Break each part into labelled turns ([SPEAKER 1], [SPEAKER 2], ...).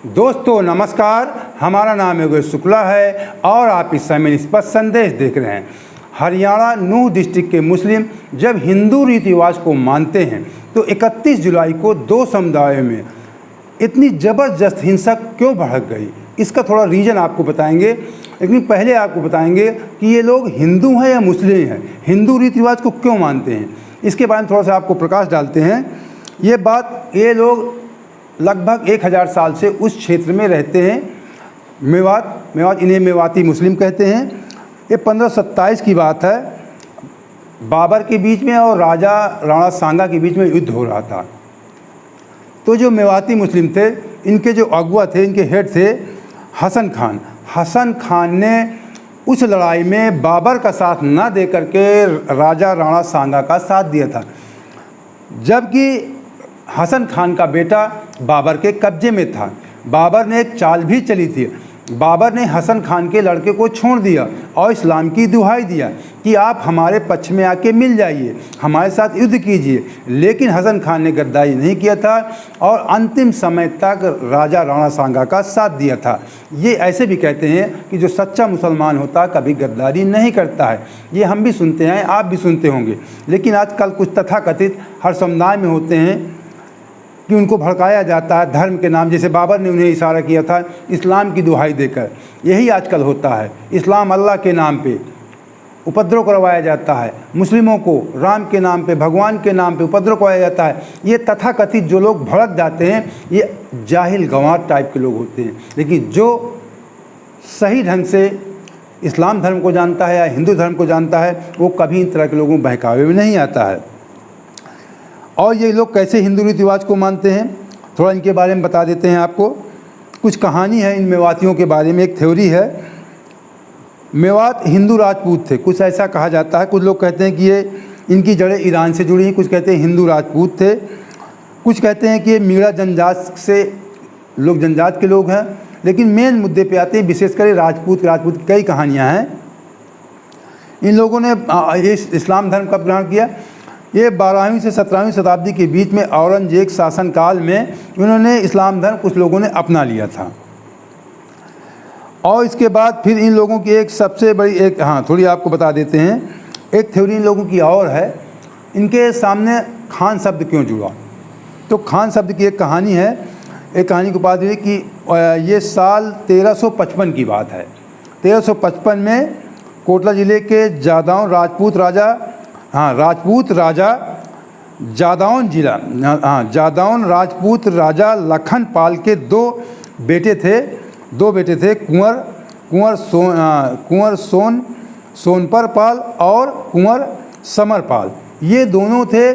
[SPEAKER 1] दोस्तों नमस्कार, हमारा नाम योगेश शुक्ला है और आप इस समय निष्पक्ष संदेश देख रहे हैं। हरियाणा नूह डिस्ट्रिक्ट के मुस्लिम जब हिंदू रीति रिवाज को मानते हैं तो 31 जुलाई को दो समुदायों में इतनी ज़बरदस्त हिंसा क्यों भड़क गई, इसका थोड़ा रीज़न आपको बताएंगे। लेकिन पहले आपको बताएंगे कि ये लोग हिंदू हैं या मुस्लिम हैं, हिंदू रीति रिवाज को क्यों मानते हैं, इसके बारे में थोड़ा सा आपको प्रकाश डालते हैं। ये लोग लगभग 1000 साल से उस क्षेत्र में रहते हैं। मेवात इन्हें मेवाती मुस्लिम कहते हैं। ये 1527 की बात है, बाबर के बीच में और राजा राणा सांगा के बीच में युद्ध हो रहा था। तो जो मेवाती मुस्लिम थे, इनके जो अगुआ थे, इनके हेड थे हसन खान ने उस लड़ाई में बाबर का साथ न दे करके राजा राणा सांगा का साथ दिया था, जबकि हसन खान का बेटा बाबर के कब्जे में था। बाबर ने एक चाल भी चली थी। बाबर ने हसन खान के लड़के को छोड़ दिया और इस्लाम की दुहाई दिया कि आप हमारे पक्ष में आके मिल जाइए, हमारे साथ युद्ध कीजिए। लेकिन हसन खान ने गद्दारी नहीं किया था और अंतिम समय तक राजा राणा सांगा का साथ दिया था। ये ऐसे भी कहते हैं कि जो सच्चा मुसलमान होता कभी गद्दारी नहीं करता है। ये हम भी सुनते हैं, आप भी सुनते होंगे। लेकिन आजकल कुछ तथाकथित हर समुदाय में होते हैं कि उनको भड़काया जाता है धर्म के नाम, जैसे बाबर ने उन्हें इशारा किया था इस्लाम की दुहाई देकर। यही आजकल होता है, इस्लाम अल्लाह के नाम पे उपद्रव करवाया जाता है, मुस्लिमों को राम के नाम पे, भगवान के नाम पे उपद्रव करवाया जाता है। ये तथाकथित जो लोग भड़क जाते हैं, ये जाहिल गंवार टाइप के लोग होते हैं। लेकिन जो सही ढंग से इस्लाम धर्म को जानता है या हिंदू धर्म को जानता है, वो कभी इन तरह के लोगों बहकावे में नहीं आता है। और ये लोग कैसे हिंदू रीति रिवाज को मानते हैं, थोड़ा इनके बारे में बता देते हैं आपको। कुछ कहानी है इन मेवातियों के बारे में। एक थ्योरी है, मेवात हिंदू राजपूत थे, कुछ ऐसा कहा जाता है। कुछ लोग कहते हैं कि ये इनकी जड़ें ईरान से जुड़ी हैं, कुछ कहते हैं हिंदू राजपूत थे, कुछ कहते हैं कि ये मीणा जनजात से जनजात के लोग हैं। लेकिन मेन मुद्दे पे आते हैं, विशेषकर राजपूत कई कहानियाँ हैं। इन लोगों ने इस्लाम धर्म कब ग्रहण किया, ये 12वीं से 17वीं शताब्दी के बीच में औरंगजेब शासनकाल में उन्होंने इस्लाम धर्म कुछ लोगों ने अपना लिया था। और इसके बाद फिर इन लोगों की एक सबसे बड़ी थोड़ी आपको बता देते हैं। एक थ्योरी इन लोगों की और है, इनके सामने खान शब्द क्यों जुड़ा। तो खान शब्द की एक कहानी है। एक कहानी को बात हुई कि ये साल 1355 की बात है। 1355 में कोटला ज़िले के जादौन राजपूत राजा लखन पाल के दो बेटे थे, कुंवर सोनपर पाल और कुंवर समर पाल। ये दोनों थे,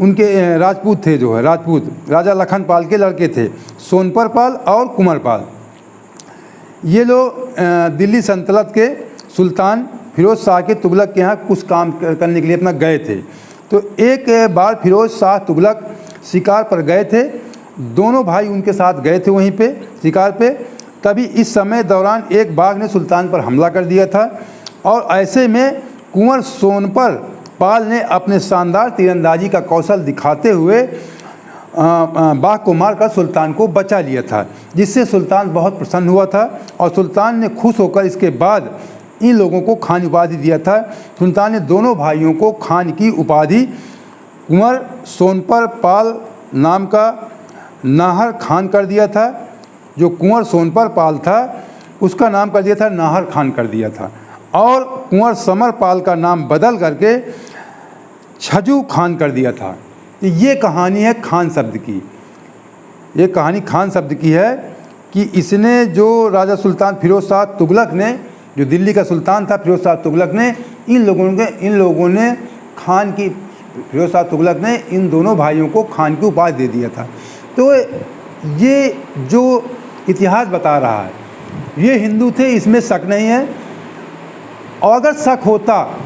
[SPEAKER 1] उनके राजपूत थे, जो है राजपूत राजा लखन पाल के लड़के थे, सोनपर पाल और कुंवर पाल। ये लोग दिल्ली सल्तनत के सुल्तान फिरोज़ शाह के तुगलक के यहाँ कुछ काम करने के लिए अपना गए थे। तो एक बार फिरोज़ शाह तुगलक शिकार पर गए थे, दोनों भाई उनके साथ गए थे वहीं पे शिकार पे। तभी इस समय दौरान एक बाघ ने सुल्तान पर हमला कर दिया था और ऐसे में कुंवर सोनपर पाल ने अपने शानदार तीरंदाजी का कौशल दिखाते हुए बाघ को मारकर सुल्तान को बचा लिया था, जिससे सुल्तान बहुत प्रसन्न हुआ था। और सुल्तान ने खुश होकर इसके बाद इन लोगों को खान उपाधि दिया था। सुल्तान ने दोनों भाइयों को खान की उपाधि कुंवर सोनपर पाल नाम का नाहर खान कर दिया था। जो कुंवर सोनपर पाल था उसका नाम कर दिया था नाहर खान कर दिया था, और कुंवर समर पाल का नाम बदल करके छजू खान कर दिया था। ये कहानी है खान शब्द की। ये कहानी खान शब्द की है कि इसने जो राजा सुल्तान फिरोज़ शाह तुगलक ने, जो दिल्ली का सुल्तान था फिरोज़ शाह तुगलक ने, इन लोगों ने फिरोज़ शाह तुगलक ने इन दोनों भाइयों को खान की उपाधि दे दिया था। तो ये जो इतिहास बता रहा है, ये हिंदू थे, इसमें शक नहीं है। और अगर शक होता,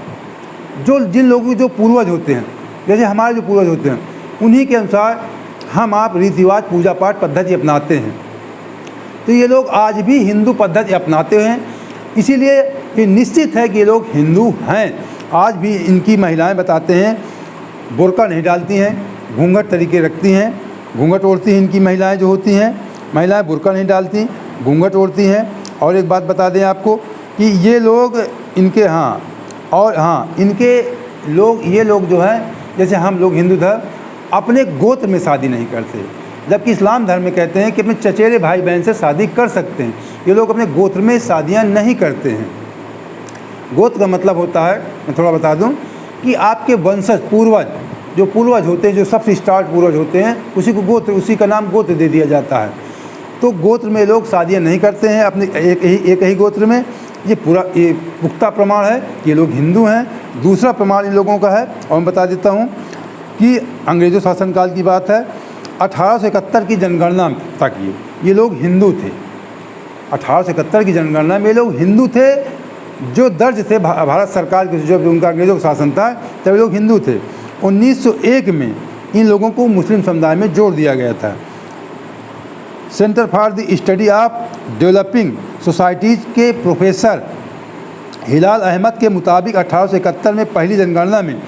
[SPEAKER 1] जिन लोगों के जो पूर्वज होते हैं, जैसे हमारे जो पूर्वज होते हैं, उन्हीं के अनुसार हम आप रीति रिवाज पूजा पाठ पद्धति अपनाते हैं, तो ये लोग आज भी हिंदू पद्धति अपनाते हैं। इसीलिए ये निश्चित है कि ये लोग हिंदू हैं। आज भी इनकी महिलाएं बताते हैं बुर्का नहीं डालती हैं, घूंघट तरीके रखती हैं, घूंघट ओढ़ती हैं इनकी महिलाएं जो होती हैं। महिलाएं बुर्का नहीं डालती, घूंघट ओढ़ती हैं। और एक बात बता दें आपको कि ये लोग इनके ये लोग जो हैं, जैसे हम लोग हिंदू धर्म अपने गोत्र में शादी नहीं करते, जबकि इस्लाम धर्म में कहते हैं कि अपने चचेरे भाई बहन से शादी कर सकते हैं। ये लोग अपने गोत्र में शादियां नहीं करते हैं। गोत्र का मतलब होता है, मैं थोड़ा बता दूं, कि आपके वंशज पूर्वज होते हैं, जो सबसे स्टार्ट पूर्वज होते हैं, उसी का नाम गोत्र दे दिया जाता है। तो गोत्र में लोग शादियां नहीं करते हैं अपने एक ही गोत्र में। ये पुख्ता प्रमाण है कि ये लोग हिंदू हैं। दूसरा प्रमाण इन लोगों का है, और मैं बता देता हूँ कि अंग्रेज़ों शासनकाल की बात है, 1871 की जनगणना तक ये लोग हिंदू थे। 1871 की जनगणना में ये लोग हिंदू थे, जो दर्ज थे भारत सरकार के, जब उनका अंग्रेज़ों का शासन था तब ये लोग हिंदू थे। 1901 में इन लोगों को मुस्लिम समुदाय में जोड़ दिया गया था। Centre for the study of developing societies के प्रोफेसर हिलाल अहमद के मुताबिक 1871 में पहली जनगणना में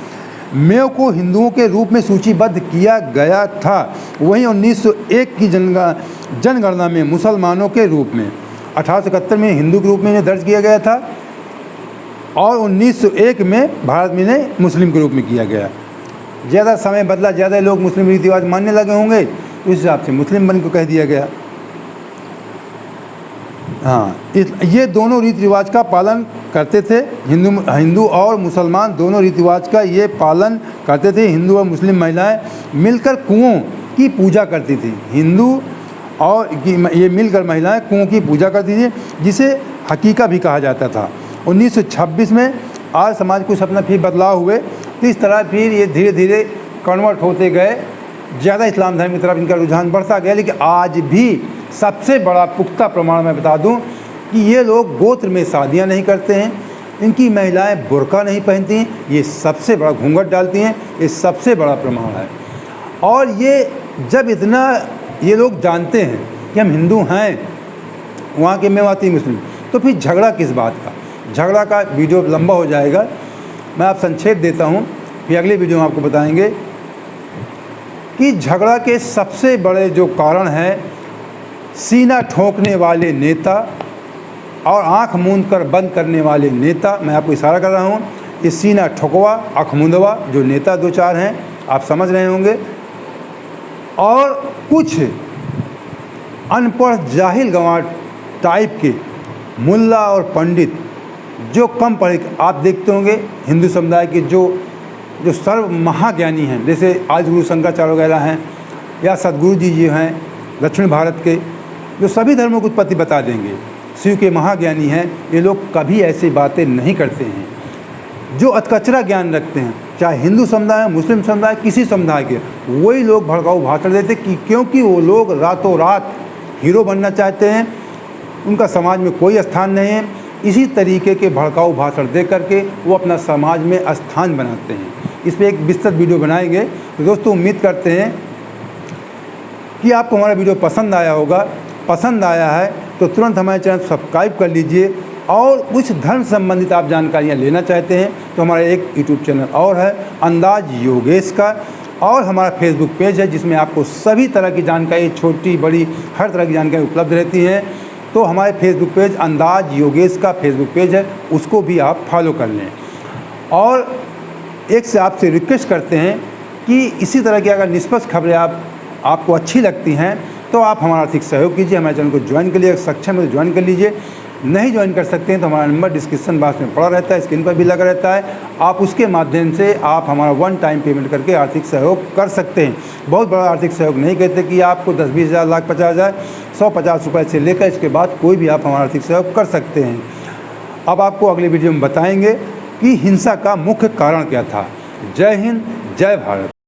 [SPEAKER 1] मेव को हिंदुओं के रूप में सूचीबद्ध किया गया था। वहीं 1901 की जनगणना में मुसलमानों के रूप में 1871 में हिंदू के रूप में इन्हें दर्ज किया गया था, और 1901 में भारत में इन्हें मुस्लिम के रूप में किया गया। ज़्यादा समय बदला, ज़्यादा लोग मुस्लिम रीति रिवाज मानने लगे होंगे, तो इस हिसाब से मुस्लिम बन को कह दिया गया। हाँ, ये दोनों रीति रिवाज का पालन करते थे। हिंदू और मुसलमान दोनों रीति रिवाज का ये पालन करते थे। हिंदू और मुस्लिम महिलाएं मिलकर कुओं की पूजा करती थी। हिंदू और ये मिलकर महिलाएं कुओं की पूजा करती थी, जिसे हकीका भी कहा जाता था। 1926 में आर्य समाज कुछ अपना फिर बदलाव हुए, तो इस तरह फिर ये धीरे धीरे कन्वर्ट होते गए, ज़्यादा इस्लाम धर्म की तरफ इनका रुझान बढ़ता गया। लेकिन आज भी सबसे बड़ा पुख्ता प्रमाण मैं बता दूं कि ये लोग गोत्र में शादियां नहीं करते हैं, इनकी महिलाएं बुर्का नहीं पहनती हैं, ये सबसे बड़ा घूंघट डालती हैं, ये सबसे बड़ा प्रमाण है। और ये जब इतना ये लोग जानते हैं कि हम हिंदू हैं, वहाँ के मेवाती मुस्लिम, तो फिर झगड़ा किस बात का? झगड़ा का वीडियो लंबा हो जाएगा, मैं आप संक्षेप देता हूँ, फिर अगले वीडियो में आपको बताएंगे कि झगड़ा के सबसे बड़े जो कारण हैं, सीना ठोंकने वाले नेता और आँख मूंद कर बंद करने वाले नेता। मैं आपको इशारा कर रहा हूँ, ये सीना ठोकवा, आँख मूंदवा जो नेता दो चार हैं, आप समझ रहे होंगे, और कुछ अनपढ़ जाहिल गंवार टाइप के मुल्ला और पंडित जो कम पढ़े। आप देखते होंगे हिंदू समुदाय के जो सर्व महाज्ञानी हैं, जैसे आज गुरु शंकराचार्य वगैरह हैं, या सदगुरु जी हैं दक्षिण भारत के, जो सभी धर्मों की उत्पत्ति बता देंगे, शिव के महाज्ञानी हैं, ये लोग कभी ऐसी बातें नहीं करते हैं। जो अधकचरा ज्ञान रखते हैं, चाहे हिंदू समुदाय, मुस्लिम समुदाय, किसी समुदाय के, वही लोग भड़काऊ भाषण देते क्योंकि वो लोग रातों रात हीरो बनना चाहते हैं, उनका समाज में कोई स्थान नहीं है। इसी तरीके के भड़काऊ भाषण दे करके वो अपना समाज में स्थान बनाते हैं। इस पर एक विस्तृत वीडियो बनाएंगे। तो दोस्तों, उम्मीद करते हैं कि आपको हमारा वीडियो पसंद आया होगा। पसंद आया है तो तुरंत हमारे चैनल सब्सक्राइब कर लीजिए, और कुछ धर्म संबंधित आप जानकारियाँ लेना चाहते हैं तो हमारा एक यूट्यूब चैनल और है, अंदाज योगेश का, और हमारा फेसबुक पेज है, जिसमें आपको सभी तरह की जानकारी, छोटी बड़ी हर तरह की जानकारी उपलब्ध रहती है। तो हमारे फेसबुक पेज अंदाज योगेश का फेसबुक पेज है, उसको भी आप फॉलो कर लें। और एक से आपसे रिक्वेस्ट करते हैं कि इसी तरह की अगर निष्पक्ष खबरें आपको अच्छी लगती हैं तो आप हमारा आर्थिक सहयोग कीजिए, हमारे चैनल को ज्वाइन कर लीजिए, सक्षम है तो ज्वाइन कर लीजिए। नहीं ज्वाइन कर सकते हैं तो हमारा नंबर डिस्क्रिप्शन बॉक्स में पड़ा रहता है, स्क्रीन पर भी लगा रहता है। आप उसके माध्यम से आप हमारा वन टाइम पेमेंट करके आर्थिक सहयोग कर सकते हैं। बहुत बड़ा आर्थिक सहयोग नहीं कहते कि आपको 10-20 हज़ार, लाख 50 हज़ार, 150 रुपये से लेकर इसके बाद कोई भी आप हमारा आर्थिक सहयोग कर सकते हैं। अब आपको अगले वीडियो में बताएंगे कि हिंसा का मुख्य कारण क्या था। जय हिंद, जय भारत।